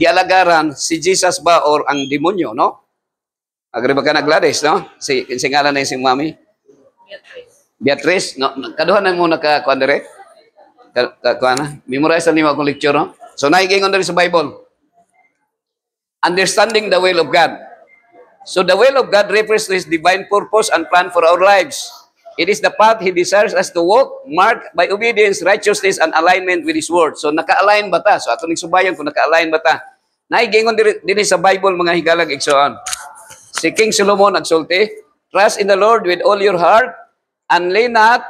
gialagaran si Jesus ba or ang demonyo, no? Agri ba ka na Gladys, no? Si ngalan na yung mami? Beatrice, no? Kaduhan na mo nakakuan dire? Kuan na? Memorize na nimo akong lecture, no? So naigingon diri sa Bible. Understanding the will of God. So the will of God refers to His divine purpose and plan for our lives. It is the path He desires us to walk, marked by obedience, righteousness, and alignment with His word. So naka-align ba ta? So ato ning subayon kung naka-align ba ta? Naigingon diri sa Bible mga higalag igsoon. Si King Solomon nagsulti, trust in the Lord with all your heart and lean not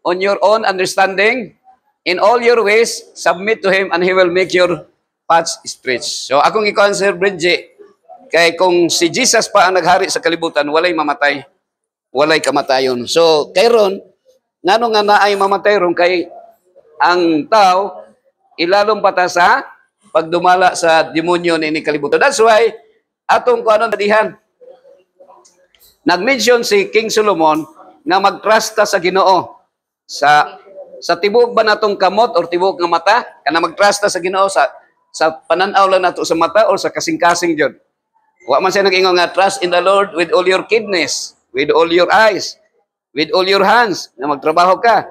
on your own understanding. In all your ways, submit to Him and He will make your paths straight. So akong i-answer, Bridget, kay kung si Jesus pa ang naghari sa kalibutan, walay mamatay, walay kamatayon. So kayron, ngano nga naay mamatay ron kay ang tao ilalom pata sa pagdumala sa demonyo ni kalibutan. That's why atong kuanon nadihan. Nag-mention si King Solomon nga mag-trust ta sa Ginoo. Sa tibok ba natong kamot or tibok nga mata, kana mag-trust ta sa Ginoo sa pananaw lang nato sa mata or sa kasing-kasing jud. Wa man siya nag-ingon nga trust in the Lord with all your kidneys, with all your eyes, with all your hands, na magtrabaho ka.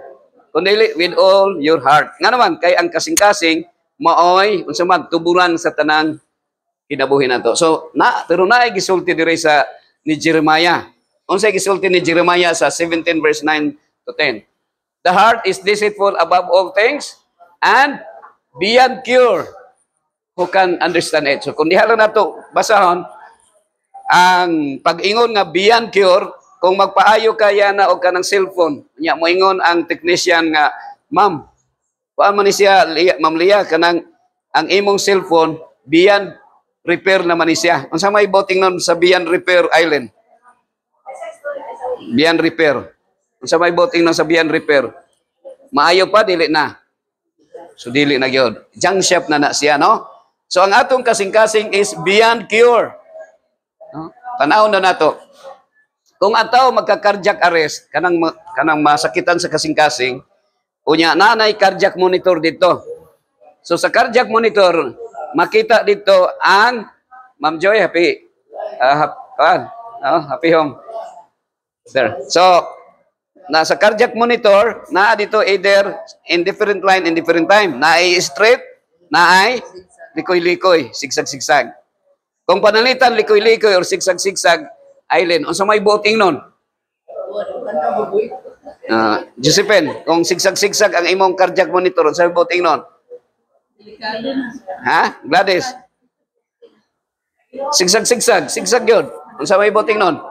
Kundi with all your heart. Nga naman kay ang kasing-kasing maoy unsa man tuburan sa tanang kinabuhi nato. So pero naay gisulti diri sa ni Jeremiah. Unsay gisulti ni Jeremiah sa 17 verse 9 to 10. The heart is deceitful above all things and beyond cure. Who can understand it? So kung diha lang nato basahon ang pag-ingon nga beyond cure, kung magpaayo kaya na og kanang cellphone, nya moingon ang technician nga, ma'am, paan man ni siya, Ma'am Lia, kanang ang imong cellphone beyond repair naman ni siya. Unsa may boting nun sa beyond repair island? Beyond repair. Unsa may boting nun sa beyond repair? Maayo pa, dili na. So dili na gyud. Junk shop na siya, no? So ang atong kasing-kasing is beyond cure. No? Tanaw na nato. Kung ang tao magka-cardiac arrest, kanang masakitan sa kasing-kasing, unya nanay cardiac monitor dito. So sa cardiac monitor, makita dito ang Ma'am Joy, happy home. Sir. So nasa cardiac monitor, naa dito either in different line, in different time. Naay straight, naay likoy-likoy, sigsag-sigsag. Kung panalitan likoy-likoy or sigsag-sigsag, island, unsa may buoting nun? Josephine, kung sigsag-sigsag ang imong cardiac monitor, unsa may buoting nun? Ha? Gladys? Sigsag-sigsag, sigsag yun. Unsa may buoting nun?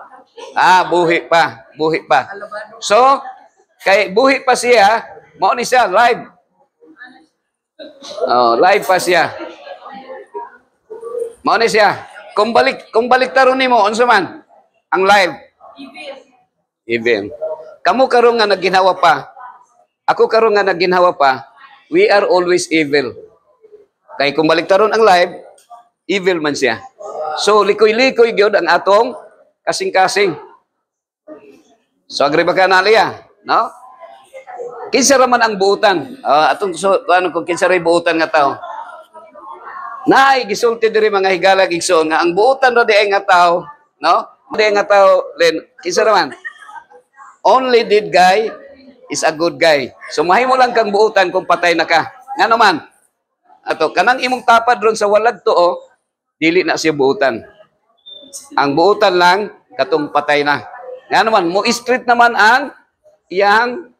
Buhi pa, buhi pa. So, kay buhi pa siya, mao ni siya live. Live pa siya. Mao ni siya. Kung balik taron nimo unsa man ang live? Evil. Kamu karon nga nagginhawa pa. Ako karon nga nagginhawa pa. We are always evil. Kay kung balik taron ang live, evil man siya. So likoy-likoy gyud ang atong kasing-kasing. So agree ba ka na Lia? No? Kinsa ra man ang buutan? Atong kung kinsa ra buutan nga tao? Naay gisulti diri mga higalag igsoon nga ang buutan ra di nga tao, no? Di nga tao len kinsa ra man? Only dead guy is a good guy. So mahimo lang kang buutan kung patay na ka. Nga naman? Ato kanang imong tapad ron sa walag tuo, dili na siya buutan. Ang buutan lang katong patay na. Nga naman mo street naman ang iyang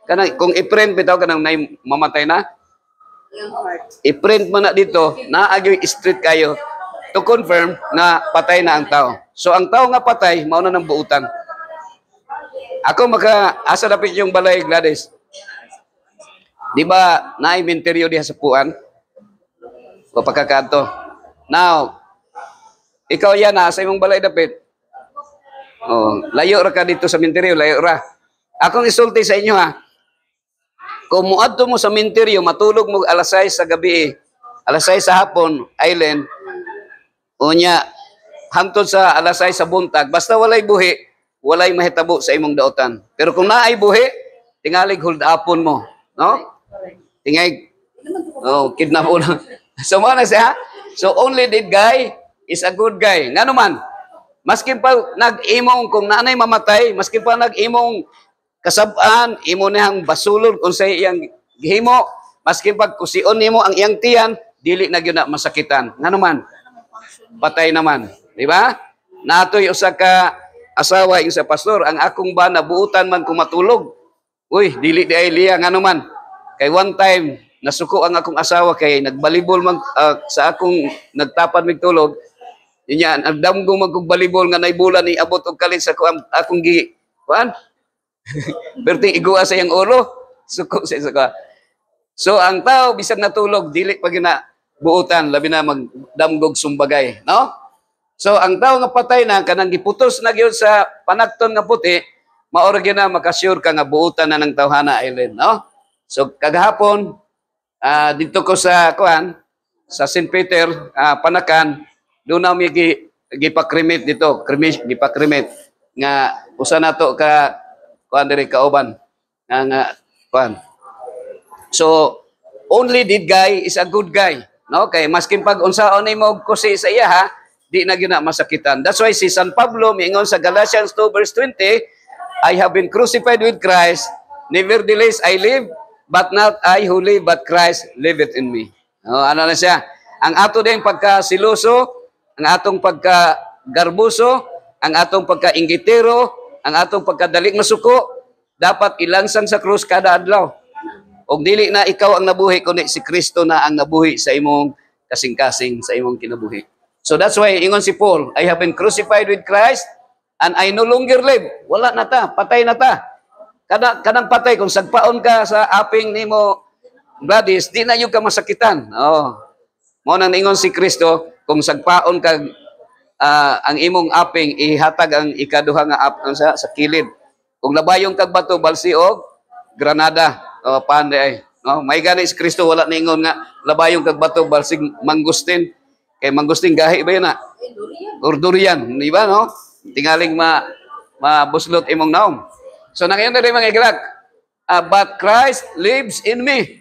kanang kung i-print bitaw kanang mamatay na. I-print mo na dito na agyo street kayo to confirm na patay na ang tao. So ang tao nga patay mao na ng buutan. Ako asa dapit yung balay Gladys. Di ba na-inventaryo diha sa puan? O pagkakanto. Now, ikaw yan sa imong balay dapit. Layo ra ka dito sa menteryo, layo ra. Akong isulti sa inyo ha. Kung muadto mo sa menteryo, matulog mo alas 6 sa gabi, alas 6 sa hapon, island, unya, hangtod sa alas 6 sa buntag, basta walay buhi, walay mahitabo sa imong daotan. Pero kung naay buhi, tingalig hold upon mo. No? Tingay, kidnap mo lang. So, mga na siya, So only that guy is a good guy. Nga naman, maski pa nag-imong kung nanay mamatay, maski pa nag-imong kasabaan, imo niyang basulod kung sa iyang gihimo, maski pag kusion nimo ang iyang tiyan, dili na gyud na masakitan. Nga naman, patay naman. Di ba? Natoy usa ka asawa yung sa pastor, ang akong ba nabuutan man kung matulog. Uy, dili di ay liya nga naman. Kay one time, nasuko ang akong asawa kay nagbalibol man sa akong nagtapad mig tulog. Inya nagdamgo man kog balibol nga naibulan ni abot og kalit sa akong gi kuan. Berting igua sa iyang ulo. Suko sa isa. So ang tao bisag natulog dili pa gina buutan labi na magdamgog sumbagay, no? So ang tao nga patay na kanang giputos na gyud sa panagton nga puti, maoro gyud na makasure ka nga buutan na ng tawhana island, no? So kagahapon dito ko sa kuan sa St. Peter Panakan, doon na mi gipakremate dito, gipakremate nga usa nato ka kuan diri kauban nga kuan. So only that guy is a good guy, no? Kay maskin pag unsaon nimo kusi sa iya ha, di na gyud na masakitan. That's why si San Pablo miingon sa Galatians 2 verse 20, I have been crucified with Christ, nevertheless I live, but not I who live, but Christ liveth in me. Ano na siya? Ang ato din pagkasiloso, ang atong pagkagarbuso, ang atong pagkainggitero, ang atong pagkadaling masuko, dapat ilansang sa krus kada adlaw. Og dili na ikaw ang nabuhi, kundi si Kristo na ang nabuhi sa imong kasing-kasing, sa imong kinabuhi. So that's why, ingon si Paul, I have been crucified with Christ, and I no longer live. Wala na ta, patay na ta. Kanang patay, kung sagpaon ka sa aping nimo Gladys, di na yung ka masakitan. Mo nang ingon si Kristo, kung sagpaon ka ang imong aping, ihatag ang ikaduha nga aping sa kilid. Kung labayong kag bato, balsi og granada. Pande ay. May gani si Kristo, wala na ingon nga, labayong kag bato, balsi mangustin. Kay mangustin, gahi ba yun na? Or durian. Di ba, no? Tingaling mabuslot imong naong. So, nangayon na rin mga iglag. But Christ lives in me.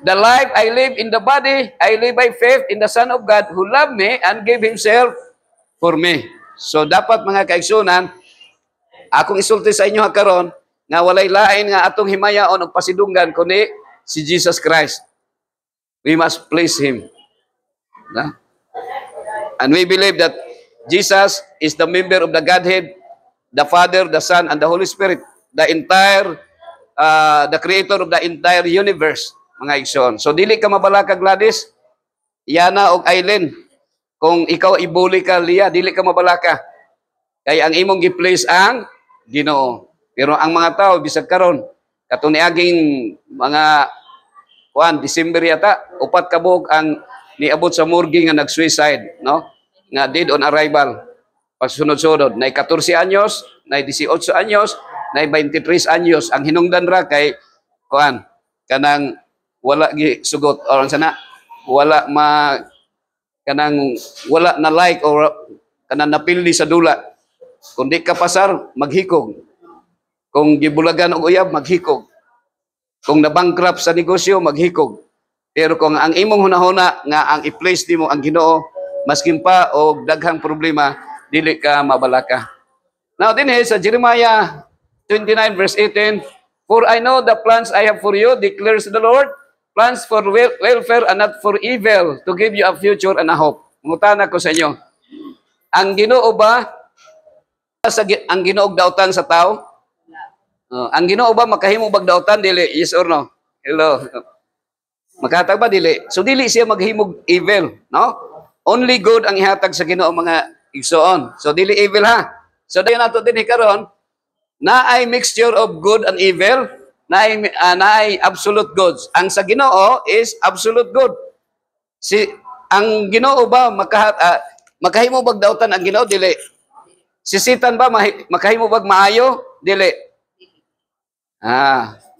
The life I live in the body, I live by faith in the Son of God who loved me and gave Himself for me. So, dapat mga kaigsunan, akong isulti sa inyo karon nga walay lain nga atong himayaon o pasidunggan kundi si Jesus Christ. We must please Him. And we believe that Jesus is the member of the Godhead, the Father, the Son, and the Holy Spirit, the creator of the entire universe, mga igsoon. So, dili ka mabalaka, Gladys, Yana o Aileen. Kung ikaw ibuli ka, Lia, dili ka mabalaka. Kaya ang imong gi-place ang Ginoo. Pero ang mga tao, bisag karon, katong niaging mga December yata, 4 ka buok ang niabot sa morgue nga nag-suicide, no? Nga dead on arrival. Pagsunod-sunod, na 14 anyos, na 18 anyos, na 23 anyos. Ang hinungdan ra kay kanang wala gi sugot or sana wala wala na like or kanang napildi sa dula. Kung di ka pasar, maghikog. Kung gibulagan og uyab, maghikog. Kung na-bankrupt sa negosyo, maghikog. Pero kung ang imong hunahuna nga ang i-place nimo ang Ginoo, maskin pa og daghang problema, dili ka mabalaka. Now dinhi sa Jeremiah 29 verse 18, for I know the plans I have for you, declares the Lord, plans for welfare and not for evil, to give you a future and a hope. Mungutana ko sa inyo, ang Ginoo ba ang Ginoo dautan sa tao? Ang Ginoo ba makahimo bag dautan dili? Yes or no? Hello. Makahatag ba dili? So dili siya maghimog evil, no? Only good ang ihatag sa Ginoo mga igsoon. So dili evil ha. So dayon nato dinhi karon na ay mixture of good and evil, na ay absolute goods. Ang sa Ginoo is absolute good. Ang Ginoo ba makahimo bag dautan ang Ginoo dili? Si Satan ba makahimo bag maayo dili?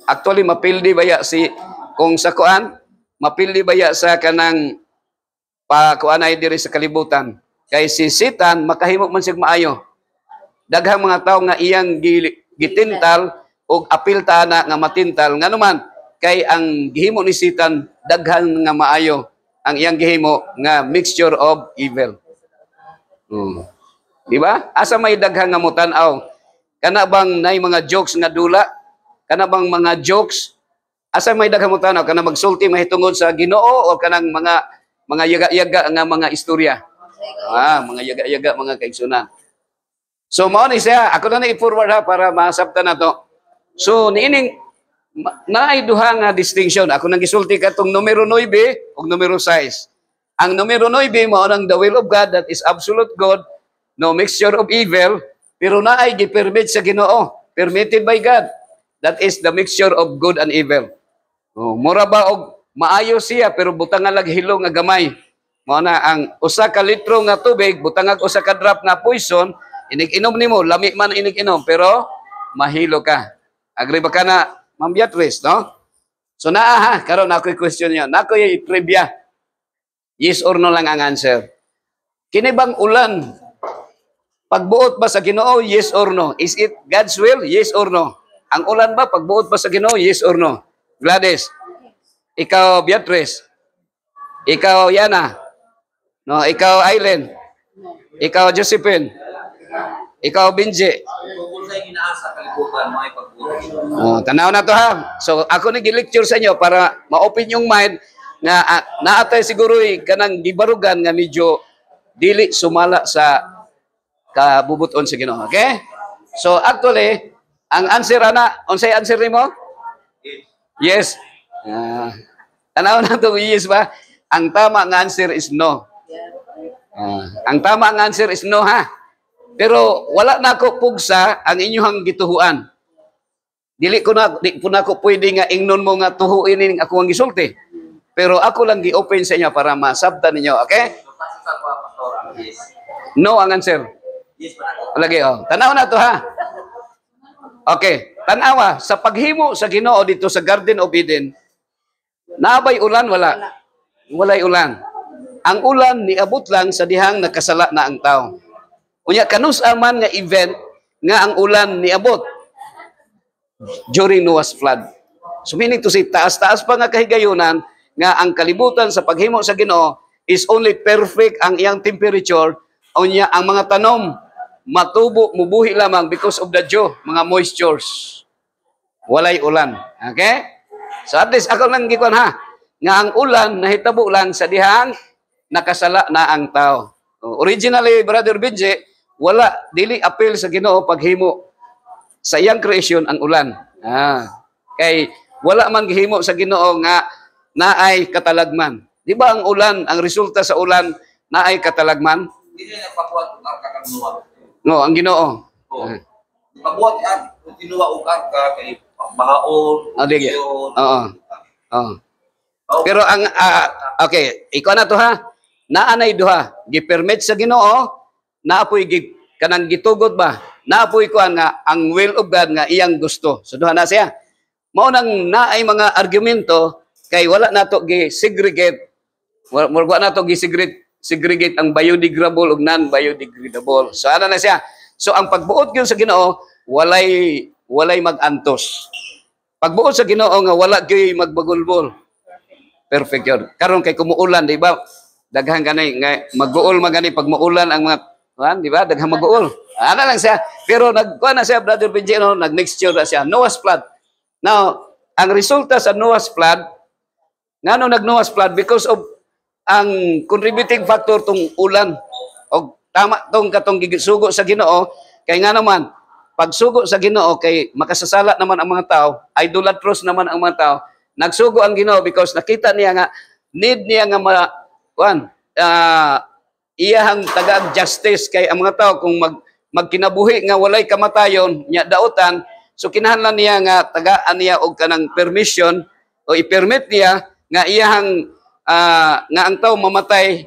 Actually mapildi baya kung sa kuan, mapildi baya sa kanang kuanay diri sa kalibutan. Kay si Satan makahimo man sig maayo. Daghang mga tawo nga iyang gitintal og apilta na nga matintal nga naman kay ang gihimo ni Satan daghan nga maayo ang iyang gihimo nga mixture of evil. Di ba? Asa may daghang nga mutan-aw. Kana bang nay mga jokes nga dula? Kana bang mga jokes? Asa may daghang mutan-aw? Kana magsulti mahitungod sa Ginoo o kanang mga yaga-yaga nga mga istorya? Mga yaga-yaga, mga kaigsunan. So, mao ni siya. Ako na i-forward ha para masabtan na to. So, niining, naay duha nga distinction. Ako nang gisulti ka itong numero 9 o numero 6. Ang numero 9, mao nang the will of God that is absolute good, no mixture of evil, pero naay gi-permit sa Ginoo. Permitted by God. That is the mixture of good and evil. Mura ba og maayo siya, pero butang nga laghilo nga gamay. Mao na ang usa ka litro nga tubig, butangag usa ka drop na poison, inig-inom nimo, lami man inig-inom, pero mahilo ka. Agree ba ka na, Ma'am Beatrice, no? So naa ha, karon ako i-question niyo. Nako yung trivia. Yes or no lang ang answer. Kini bang ulan, pagbuot ba sa Ginoo, yes or no? Is it God's will, yes or no? Ang ulan ba, pagbuot ba sa Ginoo, yes or no? Gladys, ikaw Beatrice, ikaw Yana, no, ikaw Aileen, ikaw Josephine, ikaw Benji. Tanaw na to ha. So ako nag-lecture sa inyo para ma-open yung mind na naatay siguro kanang gibarugan nga medyo dili sumala sa kabubuton sa Ginoo. Okay? So actually, ang answer ana, unsay answer nimo? Yes. Tanaw na to, yes ba? Ang tama nga answer is no. Ang tama nga answer is no ha. Pero wala na ako pugsa ang inyong gituhuan. Di po na ako pwede nga ingnon mo nga tuhuin ning ako ang gisulti. Pero ako lang gi-open sa inyo para masabtan ninyo, okay? No ang answer. Lagi Tanaw na to ha. Okay, tanawa sa paghimo sa Ginoo dito sa Garden of Eden. Nabay ulan wala? Walay ulan. Ang ulan niabot lang sa dihang nakasala na ang tao. Unya kanus aman nga event nga ang ulan niabot during Noah's flood. So meaning to say, taas-taas pa nga kahigayunan nga ang kalibutan sa paghimo sa Ginoo is only perfect ang iyang temperature. Unya ang mga tanom matubo, mubuhi lamang because of the dew, mga moistures. Walay ulan. Okay? So at least ako lang gikon ha, nga ang ulan nahitabo lang sa dihang nakasala na ang tao. Originally, Brother Benji, wala, dili appeal sa Ginoo paghimo sa iyang creation ang ulan. Kay wala man gihimo sa Ginoo nga naay katalagman. Di ba ang ulan, ang resulta sa ulan naay katalagman? Dili na pabuhat og arka kag Noah. No, ang Ginoo. Pabuhat ang tinuwa og arka kay bahaon. Pero ang okay, ikaw na to ha. Naanay duha, gi-permit sa Ginoo, naapoy kanang gitugod ba? Naapoy ko nga ang will of God nga iyang gusto. So duha na siya. Mao nang naay mga argumento kay wala nato gi-segregate. Wala nato gi-segregate ang biodegradable ug non-biodegradable. So ana na siya. So ang pagbuot gyud sa Ginoo, walay mag-antos. Pagbuot sa Ginoo nga wala gyud magbagulbol. Perfect yun. Karon kay kumuulan, di ba? Daghang ganay nga mag-uol magani pag muulan ang mga di ba? Daghang mag-uol. Ana lang siya. Pero nagkuha na siya, Brother Benji, nag-mixture na siya. Noah's flood. Now, ang resulta sa Noah's flood, ngano nag-Noah's flood? Because of ang contributing factor tong ulan. O tama tong katong gigsugo sa Ginoo, kay nga naman, pagsugo sa Ginoo, kay makasasala naman ang mga tao, idolatros naman ang mga tao, nagsugo ang Ginoo because nakita niya nga, need niya nga iyahang tagag justice kay ang mga tao kung magkinabuhi nga walay kamatayon nya dautan, so kinahanglan niya nga tagaan niya og kanang permission o i-permit niya nga iyahang nga ang tao mamatay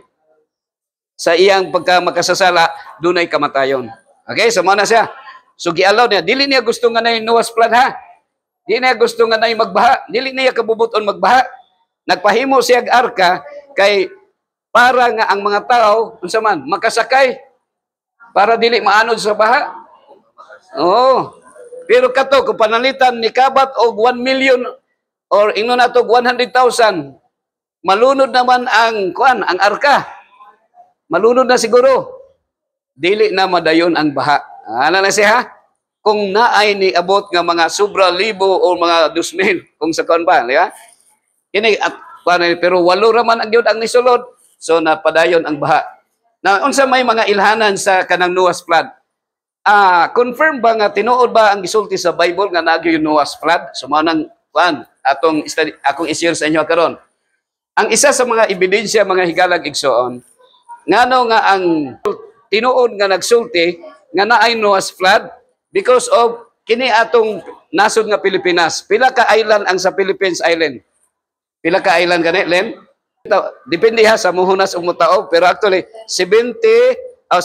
sa iyang pagka makasasala dunay kamatayon. Okay, so mao na siya. So gi-allow niya, dili niya gusto nga nay Noah's flood ha. Dili niya gusto nga nay magbaha, dili niya kabubuton magbaha. Nagpahimo siya og arka kay para nga ang mga tao unsa man makasakay para dili maanod sa baha. Pero kato kung panalitan ni kabat og 1 million or ingno nato 100,000 malunod naman ang kuan, ang arka. Malunod na siguro. Dili na madayon ang baha. Ano na siya? Kung naay ni abot nga mga sobra libo o mga 2,000 kung sa kuan ba, di ba? Kini at kuan pero walo raman ang gyud ang nisulod. So napadayon ang baha. Na unsa may mga ilhanan sa kanang Noah's flood? Confirm ba nga tinuod ba ang gisulti sa Bible nga naagyo yung Noah's flood? So mao nang kuan atong study, akong i-share sa inyo karon. Ang isa sa mga ebidensya mga higalag igsoon ngano nga ang tinuod nga nagsulti nga naay Noah's flood because of kini atong nasod nga Pilipinas. Pila ka island ang sa Philippines Island? Pila ka island gani, Len? Depende ha sa muhunas ug mutaog pero actually 7,100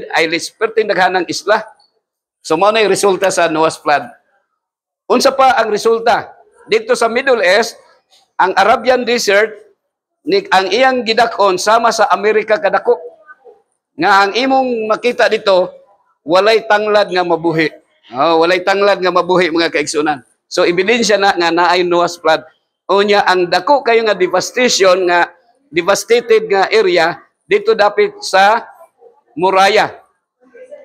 islands perting daghanang isla. So mao na yung resulta sa Noah's flood. Unsa pa ang resulta? Dito sa Middle East, ang Arabian Desert ang iyang gidakon sama sa Amerika kadako. Nga ang imong makita dito walay tanglad nga mabuhi. Walay tanglad nga mabuhi mga kaigsunan. So ebidensya na nga naay Noah's flood. Unya ang dako kayo nga devastation nga devastated nga area dito dapit sa Muraya.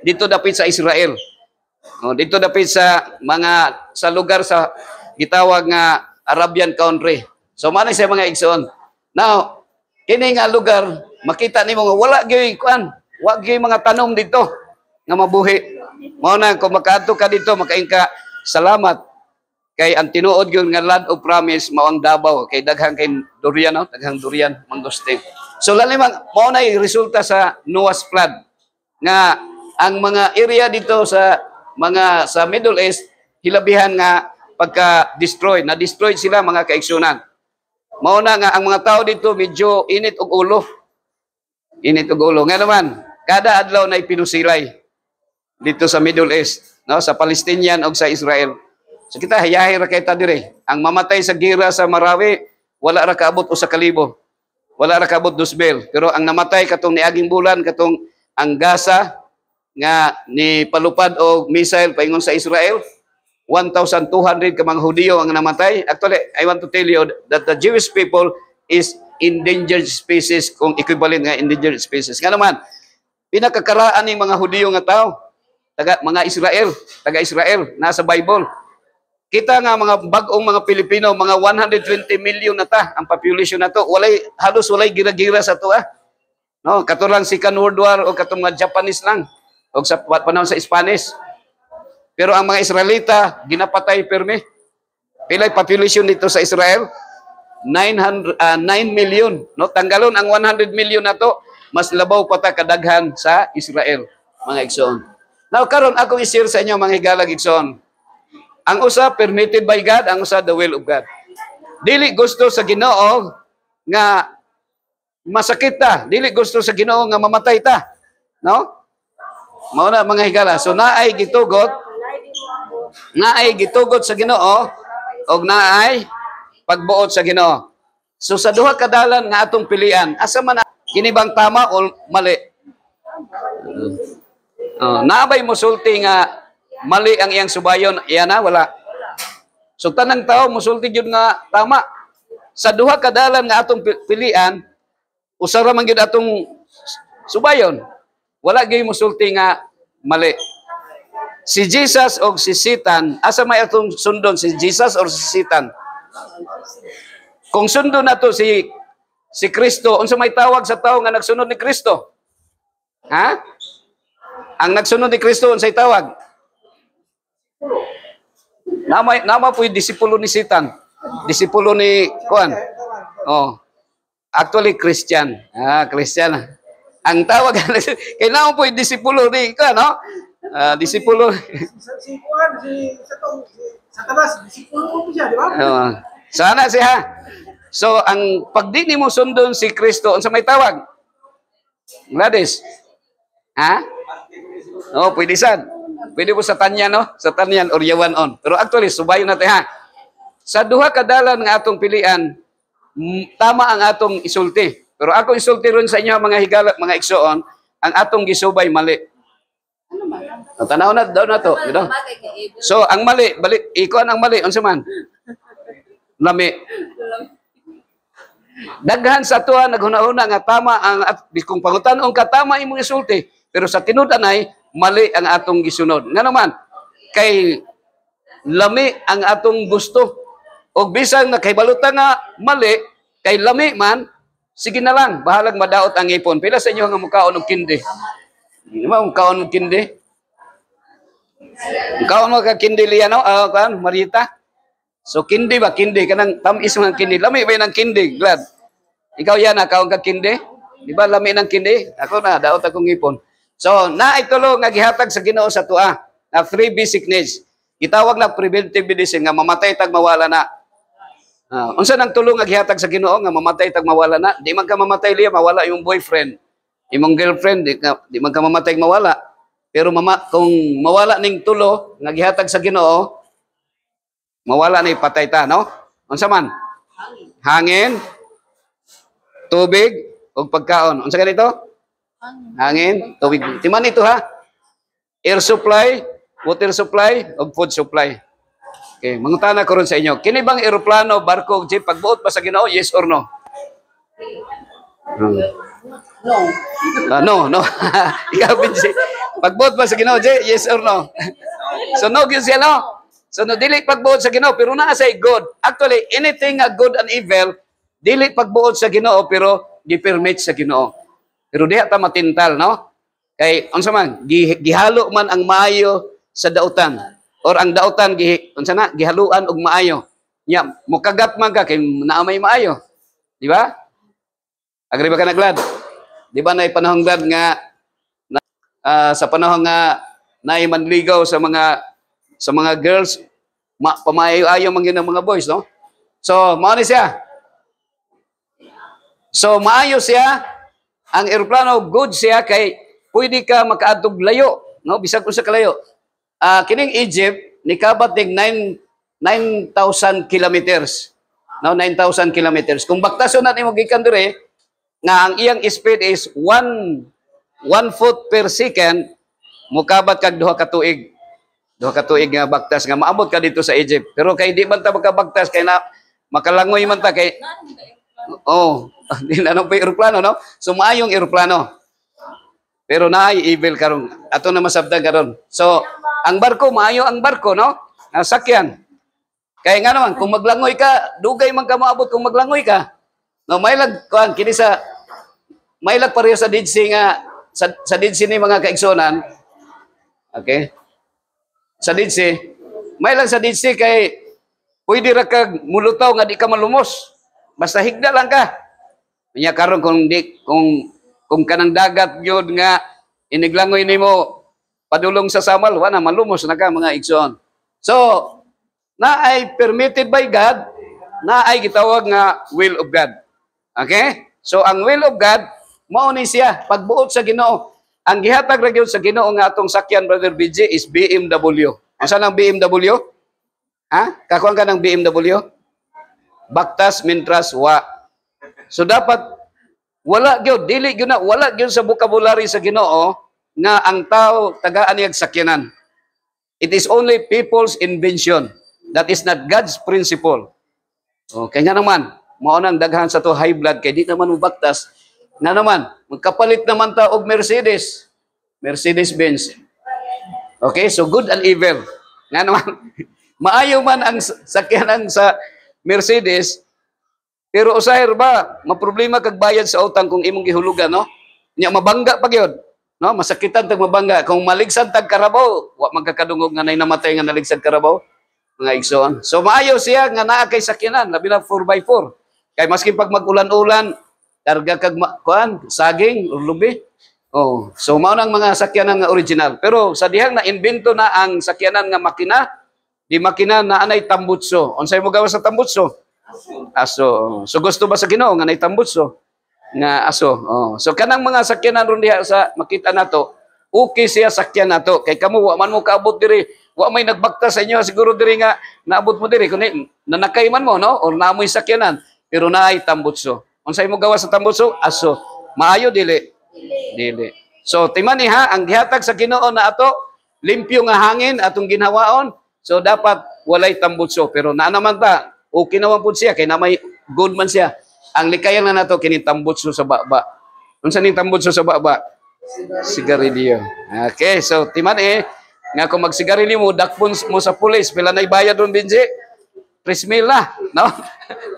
Dito dapit sa Israel. Dito dapit sa sa lugar sa gitawag nga Arabian country. So man sa mga igsoon. Now, kini nga lugar makita nimo nga wala gyud kuan, wa gyud mga tanom dito nga mabuhi. Mao na kung makaadto ka dito makaingka salamat kay ang tinuod gyud nga land of promise mao ang Davao kay daghang kay durian no, daghang durian mangosteen. So lalim mao na resulta sa Noah's flood nga ang mga area dito sa sa Middle East hilabihan nga pagka-destroy, na-destroy sila mga kaigsunan. Mao na nga ang mga tao dito medyo init og ulo. Init og ulo. Nga naman, kada adlaw na ipinusilay dito sa Middle East, no, sa Palestinian o sa Israel. So kita hayahay ra kay ta dire. Ang mamatay sa gira sa Marawi, wala ra kaabot usa ka libo. Wala ra kaabot 2,000. Pero ang namatay katong niaging bulan katong ang Gaza nga ni palupad og missile paingon sa Israel, 1,200 ka mga Hudiyo ang namatay. Actually, I want to tell you that the Jewish people is endangered species kung equivalent nga endangered species. Nga naman, pinakakaraan ng mga Hudiyo nga tao, mga taga-Israel, nasa Bible. Kita nga mga bagong mga Pilipino, mga 120 million na ta ang population na to. Halos walay gira-gira sa to No, katulang Second World War o katong mga Japanese lang o sa panahon sa Spanish. Pero ang mga Israelita, ginapatay permi. Pilay population dito sa Israel? 9 million. No? Tanggalon ang 100 million na to, mas labaw pa ta kadaghan sa Israel, mga igsoon. Now, karon ako i-share sa inyo, mga higalag igsoon. Ang usa, permitted by God, ang usa, the will of God. Dili gusto sa Ginoo nga masakit ta. Dili gusto sa Ginoo nga mamatay ta. No? Mao na mga higala. So, naay gitugot sa Ginoo og naay pagbuot sa Ginoo. So sa duha ka dalan nga atong pilian, asa man kini bang tama o mali? Naabay mosulti nga mali ang iyang subayon, iyan na wala. So tanang tao mosulti gyud nga tama. Sa duha ka dalan nga atong pilian, usa ra man gyud atong subayon. Wala gyud mosulti nga mali. Si Jesus o si Satan, asa may atong sundon, si Jesus or si Satan? Kung sundon nato si Kristo, unsa may tawag sa tao nga nagsunod ni Kristo? Ha? Ang nagsunod ni Kristo, unsay tawag? Nama po yung disipulo ni Satan. Disipulo ni Kuan. Actually, Christian. Christian. Ang tawag, kailangan po yung disipulo ni Kuan, no? Disipulo. Si Satanas, disipulo ko siya, di ba? Sana siya. So, ang pagdi mo sundon si Kristo, unsa may tawag? Gladys. Ha? Pwede sad. Pwede po sa tanyan, no? Sa tanyan or yawan on. Pero actually, subayon natin, ha? Sa duha ka dalan nga atong pilian, tama ang atong isulti. Pero ako isulti ron sa inyo, mga higala, mga igsoon, ang atong gisubay mali. Tanaw na daw na to, you know? So ang mali, ikuan ang mali unsa man? Lami. Daghan sa tuwa naghuna-huna nga tama ang at kung pangutan-on ka tama imong isulti, pero sa tinud anay mali ang atong gisunod. Nga naman kay lami ang atong gusto. Og bisan nakahibalutan nga mali kay lami man, sige na lang, bahalag madaot ang ipon. Pila sa inyo nga mukaon og kindi? Di ba mukaon og kindi? Mukaon mo ka kindi liya no? Kan Marita? So kindi ba kindi kanang tamis ng kindi. Lami ba ng kindi? Glad. Ikaw yan kaon ka kindi? Di ba lami ng kindi? Ako na daot akong ipon. So naay tulo nga gihatag sa Ginoo sa tuwa. Na 3 basic needs. Gitawag na preventive medicine nga mamatay tag mawala na. Unsa nang tulong nga gihatag sa Ginoo nga mamatay tag mawala na? Di man ka mamatay liya mawala yung boyfriend, imong girlfriend, di man ka mamatay mawala. Pero kung mawala ning tulo nga gihatag sa Ginoo, mawala na ipatay ta, no? Unsa man? Hangin, tubig, ug pagkaon. Unsa ganito? Hangin, tubig. Timan ito ha. Air supply, water supply, ug food supply. Okay, mangutana ko ron sa inyo. Kini bang eroplano, barko, jeep, pagbuot pa sa Ginoo, yes or no? No. Ikaw, Binsi. Pagbuot pa sa Ginoo, yes or no? So, no, yun siya, no? So, no, dili pagbuot sa Ginoo, pero naa say good. Actually, anything nga good and evil, dili pagbuot sa Ginoo, pero di-permit sa Ginoo. Pero diha ta matintal, no? Kay, unsa man, gihalo man ang maayo sa dautan. Or ang dautan, unsa na, gihaluan og maayo. Nya, mukagat man ka, kay naamay maayo. Di ba? Agree ba ka na, Glad? Di ba na panahong Glad nga, sa panahon nga, naimanligaw sa mga girls, pamayo-ayo man yun ang mga boys, no? So, maano siya? So, maayo siya, ang eroplano, good siya, kay pwede ka makaadtog layo, no? Bisag kung sa kalayo. Kining Egypt, nikabatig 9,000 kilometers. No, 9,000 kilometers. Kung baktasyon natin mo gikan dire, nga ang iyang speed is 1 foot per second, mukabat kag 2 ka tuig. 2 ka tuig nga baktas nga maabot ka dito sa Egypt. Pero kay di man ta makabaktas kay na makalangoy man ta kay di na pa eroplano, no? So maayong eroplano. Pero naay evil karon. Ato na masabtan karon. So ang barko maayo ang barko, no? Sakyan. Kaya nga naman kung maglangoy ka, dugay man ka maabot kung maglangoy ka. No, may lag kuan kini sa may lag pareho sa Dead Sea nga sa Dead Sea ni mga kaigsonan. Okay? Sa Dead Sea, may lang sa Dead Sea kay pwede ra kag mulutaw nga di ka malumos. Basta higda lang ka. Nya karon kung kanang dagat gyud nga iniglangoy nimo padulong sa samal, wala malumos na ka mga igsoon. So, na ay permitted by God, na ay gitawag nga will of God. Okay? So, ang will of God, mao ni siya pagbuot sa Ginoo. Ang gihatag ra gyud sa Ginoo nga atong sakyan, Brother BJ, is BMW. Asa nang BMW? Ha? Kakuan ka ng BMW? Baktas mintras wa. So dapat wala gyud, dili gyud na wala gyud sa vocabulary sa Ginoo nga ang tao tagaan niyag sakyanan. It is only people's invention. That is not God's principle. Okay nga naman, mao nang daghan sa to high blood kay di naman mo baktas. Nga naman, magkapalit naman ta og Mercedes. Mercedes-Benz. Okay, so good and evil. Nga naman, maayo man ang sakyanan sa Mercedes, pero usaher ba, maproblema kag bayad sa utang kung imong gihulugan, no? Nya mabangga pa gyud, no? Masakitan tag mabangga. Kung maligsan tag karabaw, wa magkakadungog nga nay namatay nga naligsan karabaw, mga igsoon. So maayo siya nga naa kay sakyanan, labi na 4x4. Kay maski pag mag-ulan-ulan, karga kag saging or lubi. Oh, so mao nang mga sakyanan nga original. Pero sa dihang na-imbento na ang sakyanan nga makina, di makina na anay tambutso. Unsay mo gawa sa tambutso? Aso. So gusto ba sa Ginoo nga nay tambutso? Nga aso. Oh. So kanang mga sakyanan ron diha sa makita nato, okay siya sakyan nato. Kay kamo wa man mo kaabot diri, wa may nagbakta sa inyo siguro diri nga naabot mo diri kundi nanakay man mo, no? Or naamoy sakyanan, pero naay tambutso. Unsay mo gawa sa tambutso? Aso. Maayo dili. Dili. So timani ha, ang gihatag sa Ginoo na ato, limpyo nga hangin atong ginhawaon. So dapat walay tambutso, pero naa naman ta, okay naman pud siya kay na may good man siya. Ang likayan na nato kinitambot so sa baba. Unsa ning tambot so sa baba? Sigarilyo. Okay, so timan nga kung magsigarilyo mo, dakpon mo sa pulis, pila na ibayad doon, Benji? 3,000 na, no?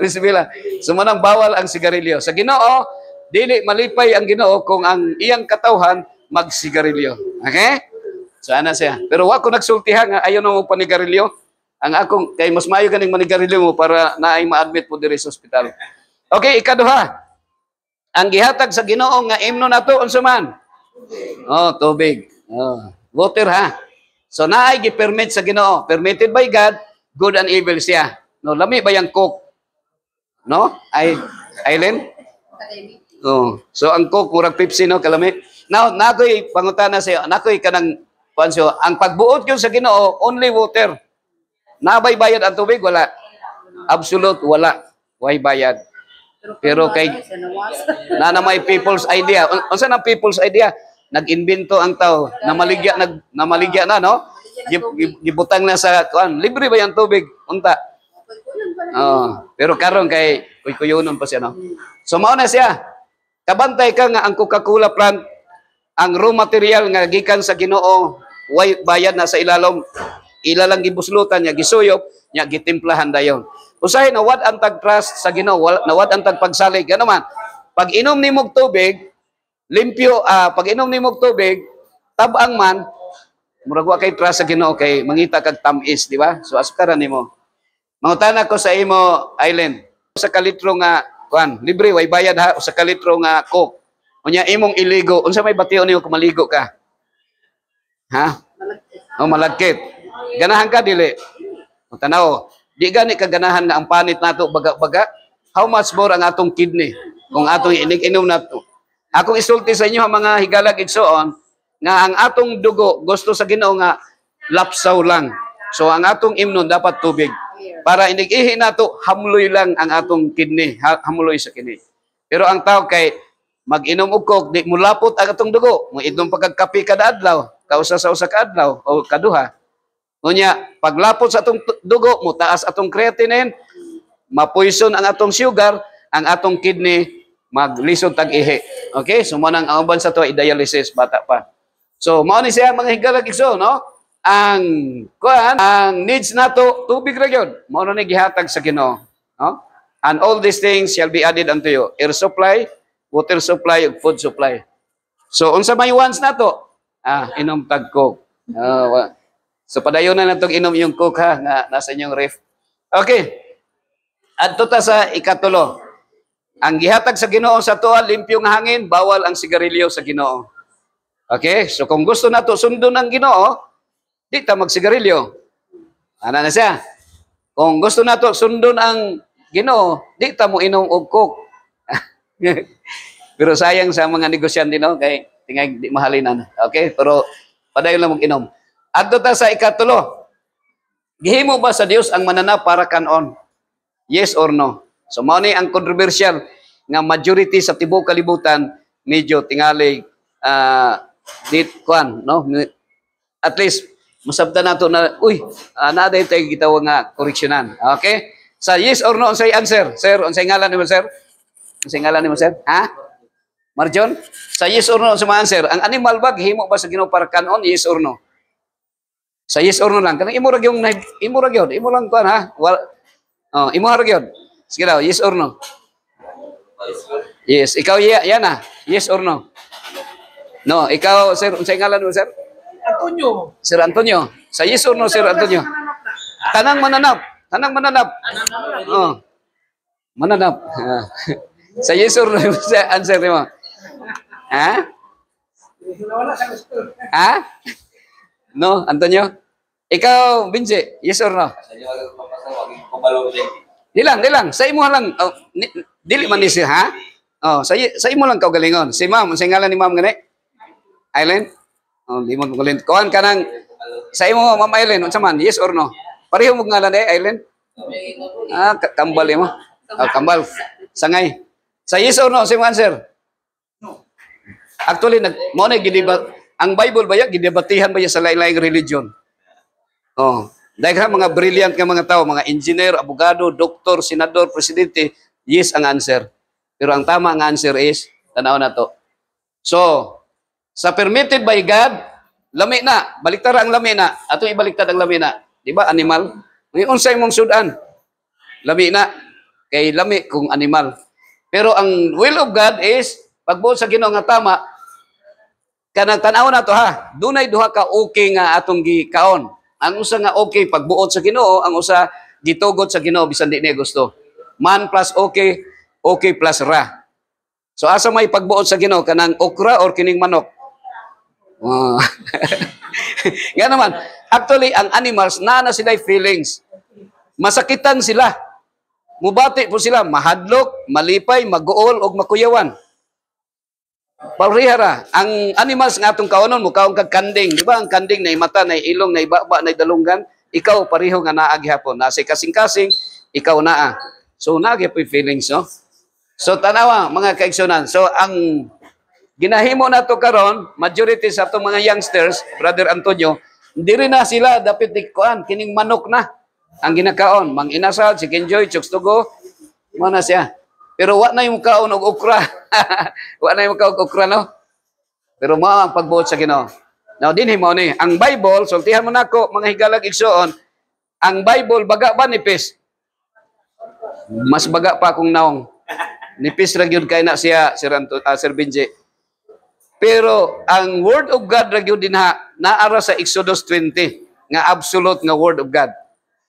3,000 na. So manang bawal ang sigarilyo. Sa Ginoo, dili malipay ang Ginoo kung ang iyang katawhan magsigarilyo. Okay? So ana siya. Pero wa ko nagsultihan nga ayaw na mo panigarilyo. Ang akong kay mas maayo ganing manigarilyo mo para naay ma-admit mo diri sa ospital. Okay, ikaduha. Ang gihatag sa Ginoo nga imno nato unsa man? Oh, tubig. Oh, water ha. So naay gi-permit sa Ginoo, permitted by God, good and evil siya. No, lami ba yang coke? No? Aileen? Oh. So ang coke murag Pepsi no kalami. Now, nakoy pangutana sa iyo, nakoy kanang pansyo, ang pagbuot gyud sa Ginoo only water. Nabay bayad ang tubig wala. Absolute wala. Way bayad. Pero kay na may people's idea. Unsa ang people's idea? Nag-invento ang tao, namaligya na no. Gibutang na sa kuan, libre ba yung tubig? Unta. Oh, pero karon kay kuy-kuyonon pa siya no. So mao na siya. Kabantay ka nga ang Coca-Cola plant, ang raw material nga gikan sa Ginoo, way bayad na sa ilalom. Ilalang gibuslutan niya, gisuyop, niya gitimplahan dayon. Usahay nawad ang tag-trust sa Ginoo, nawad ang tagpagsalig. Ano man? Pag inom nimog tubig, limpyo, pag inom nimog tubig, tabang man, murag wa kay trust sa Ginoo kay mangita kag tamis, di ba? So asukaran nimo. Mangutana ko sa imo, Island. Sa kalitro nga kuan, libre way bayad ha, sa kalitro nga coke. Unya imong iligo, unsa may batiyon nimo kung maligo ka? Ha? O malagkit. Ganahan ka dili. Tanaw, di gani ka ganahan nga ang panit nato baga-baga. How much more ang atong kidney kung atong inig-inom nato? Akong isulti sa inyo mga higalag igsoon nga ang atong dugo gusto sa Ginoo nga lapsaw lang. So ang atong imnon dapat tubig. Para inig-ihi nato hamloy lang ang atong kidney, hamloy sa kidney. Pero ang tao kay mag-inom og coke, di mo lapot ang atong dugo. Mo idnom pagkakape kada adlaw, kausa sa usa ka adlaw o kaduha. Unya, paglapot sa atong dugo, mo taas atong creatinine, mapoison ang atong sugar, ang atong kidney maglisod tag-ihi. Okay? So mo nang ang uban sa to i-dialysis bata pa. So mao ni siya mga higalag igso, no? Ang needs nato tubig ra gyud. Mao ni gihatag sa Ginoo, no? And all these things shall be added unto you. Air supply, water supply, ug food supply. So unsa may wants nato? Inom tag coke. So padayon na natong inom yung coke ha nga nasa inyong ref. Okay. Adto ta sa ikatulo. Ang gihatag sa Ginoo sa tuwa limpyong hangin, bawal ang sigarilyo sa Ginoo. Okay? So kung gusto nato sundon ang Ginoo, di ta magsigarilyo. Ana na siya. Kung gusto nato sundon ang Ginoo, di ta mo inom og coke. Pero sayang sa mga negosyante no kay tingay di mahalinan. Okay? Pero padayon lang mag-inom. Adto ta sa ikatulo. Gihimo ba sa Dios ang mananap para kanon? Yes or no? So mao ni ang controversial nga majority sa tibuok kalibutan medyo tingali dit kwan no? At least musabta nato na na day tay gitawag nga koreksyonan. Okay? Sa yes or no unsay answer? Sir, unsay ngalan nimo sir? Unsay ngalan nimo sir? Ha? Marjon? Sa yes or no sa answer, ang animal ba gihimo ba sa Ginoo para kanon? Yes or no? Sa yes or no lang. Kanang imo ra gyud, imo lang kuan ha. Imo ra gyud. Sige daw, yes or no? Yes, ikaw yan na. Yes or no? No, ikaw sir, unsay ngalan mo sir? Antonio. Sir Antonio. Sa yes or no sir Antonio? Tanang mananap. Tanang mananap. Oh. Mananap. Sa yes or no sa answer mo? Ha? Ha? No, Antonio? Ikaw, Binje, yes or no? Di lang. Sa imo lang. Dili man ni siya, ha? Sa imo lang kaugalingon. Si ma'am, sa ngalan ni ma'am gani? Aileen? Di mo kulit. Kuan ka nang, sa imo, ma'am Aileen, unsa man, yes or no? Pareho mo ngalan Aileen? Kambal mo. Kambal. Sangay. Sa yes or no, sa imo answer? Actually, mo na ang Bible ba ya gidebatihan ba ya sa lain-laing religion? Dahil mga brilliant nga mga tao, mga engineer, abogado, doktor, senador, presidente, yes ang answer. Pero ang tama nga answer is, tanaw na to. So, sa permitted by God, lami na. Baliktara ang lami na. Atong ibaliktad ang lami na. Di ba, animal? Ngayon, unsay mong sudan? Lami na. Kay lami kung animal. Pero ang will of God is, pagbuot sa Ginoo nga tama, kanang tanaw na to ha. Dunay duha ka okay nga atong gikaon. Ang usa nga okay pagbuot sa Ginoo, ang usa gitugot sa Ginoo bisan di niya gusto. Man plus okay, okay plus ra. So asa may pagbuot sa Ginoo kanang okra or kining manok? Oh. Nga naman, actually ang animals na sila feelings. Masakitan sila. Mubati po sila, mahadlok, malipay, maguol og makuyawan. Parihara, ang animals nga atong kaonon mo kaong kag kanding, di ba? Ang kanding na mata, na ilong, na ibaba, na dalunggan, ikaw pariho nga naa gihapon. Nasa kasing-kasing, ikaw naa. So naagi po feelings, no? So tanawa mga kaigsunan. So ang ginahimo nato karon, majority sa atong mga youngsters, Brother Antonio, diri na sila dapat ikuan kining manok na ang ginakaon. Mang inasal, chicken joy, chokes to go, mo na siya. Pero wa na yung kaon og okra. Wa na yung kaon og okra, no? Pero mo ang pagbuot sa Ginoo. Now dinhi mo ni, ang Bible, sultihan mo nako mga higalag igsoon, ang Bible baga ba nipis? Mas baga pa akong naong. Nipis ra gyud kay na siya Sir Benji. Pero ang word of God ra gyud dinha naara sa Exodus 20 nga absolute nga word of God.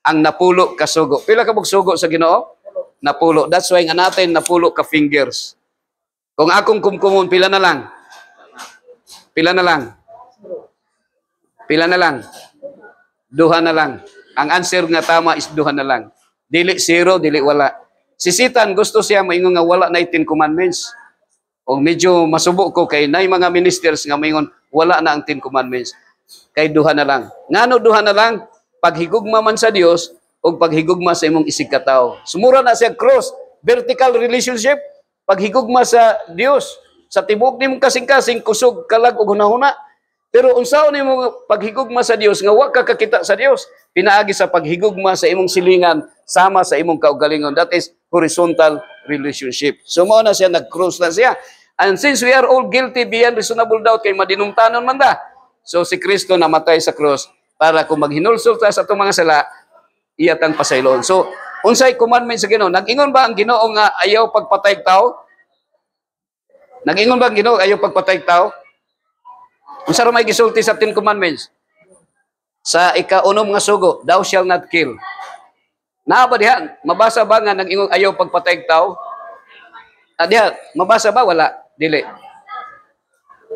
Ang napulo ka sugo. Pila ka bug sugo sa Ginoo? Napulo. That's why nga natin napulo ka fingers. Kung akong kumkumon, pila na lang? Pila na lang? Pila na lang? Duha na lang. Ang answer nga tama is duha na lang. Dili zero, dili wala. Si Satan gusto siya maingon nga wala na 10 commandments. O medyo masubo ko kay nay mga ministers nga maingon wala na ang 10 commandments. Kay duha na lang. Ngano duha na lang? Paghigugma man sa Dios o paghigugma sa imong isig katao. Sumura na siya cross, vertical relationship, paghigugma sa Dios. Sa tibok nimong kasing-kasing kusog kalag og hunahuna. Pero unsaon nimo paghigugma sa Dios nga wa ka kakita sa Dios? Pinaagi sa paghigugma sa imong silingan sama sa imong kaugalingon. That is horizontal relationship. So mao na siya nag-cross na siya. And since we are all guilty beyond reasonable doubt kay madinumtanon man da. So si Kristo namatay sa cross para kung maghinulsol ta sa atong mga sala, iyatang pasaylon. So, unsay commandment sa Ginoo? Nag-ingon ba ang Ginoo nga ayaw pagpatay tao? Nag-ingon ba ang Ginoo ayaw pagpatay tao? Unsa ra may gisulti sa 10 commandments? Sa ika-unom nga sugo, thou shall not kill. Naa ba diha? Mabasa ba nga nag-ingon ayaw pagpatay tao? Diha, mabasa ba? Wala. Dili.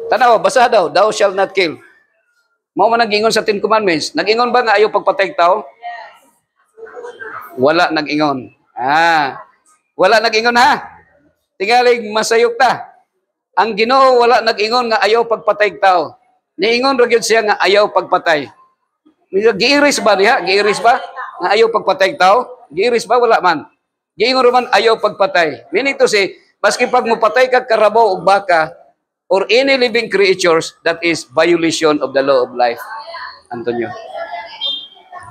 Tanaw, basa daw, thou shall not kill. Mao man nag-ingon sa 10 commandments. Nag-ingon ba nga ayaw pagpatay tao? Wala nag-ingon. Wala nag-ingon ha. Tingalig masayok ta. Ang Ginoo wala nag-ingon nga ayaw pagpatay tao. Niingon ra gyud siya nga ayaw pagpatay. Giiris ba diha? Giiris ba? Nga ayaw pagpatay tao? Giiris ba? Wala man. Giingon ra man ayaw pagpatay. Meaning to say, maski pag mopatay ka karabaw o baka or any living creatures, that is violation of the law of life. Antonio.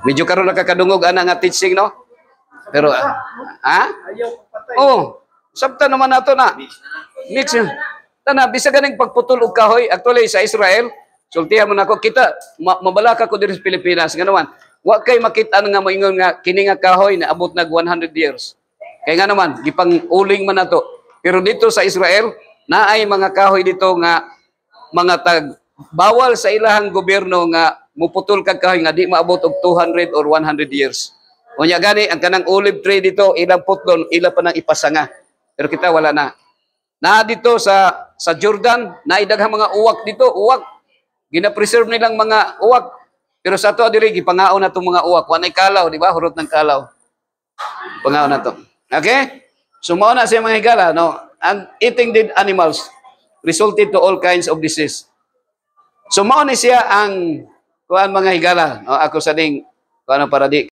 Medyo karon nakakadungog ana nga teaching, no? Pero, Ayaw patay. oh, sabta naman nato na. Mix yun. Tana, bisa ganing pagputol og kahoy. Actually, sa Israel, sultihan mo na ako, kita, mabalaka ko diri sa Pilipinas. Nga naman, wa kay makita nga moingon nga, kini nga kahoy na abot nag 100 years. Kaya nga naman, gipang uling man nato. Pero dito sa Israel, naay mga kahoy dito nga, mga bawal sa ilahang gobyerno nga, muputol kag kahoy nga di maabot og 200 or 100 years. Unya gani ang kanang olive tree dito ilang putlon ila pa nang ipasanga. Pero kita wala na. Na dito sa Jordan naidaghang mga uwak dito, uwak. Gina-preserve nilang mga uwak. Pero sa ato diri gipangaon na tong mga uwak, wa nay kalaw, di ba? Hurot ng kalaw. Pangaon na to. Okay? So mao na siya mga higala, no? And eating dead animals resulted to all kinds of disease. So mao ni siya ang kuan mga higala, no? Ako sa ding kuan para di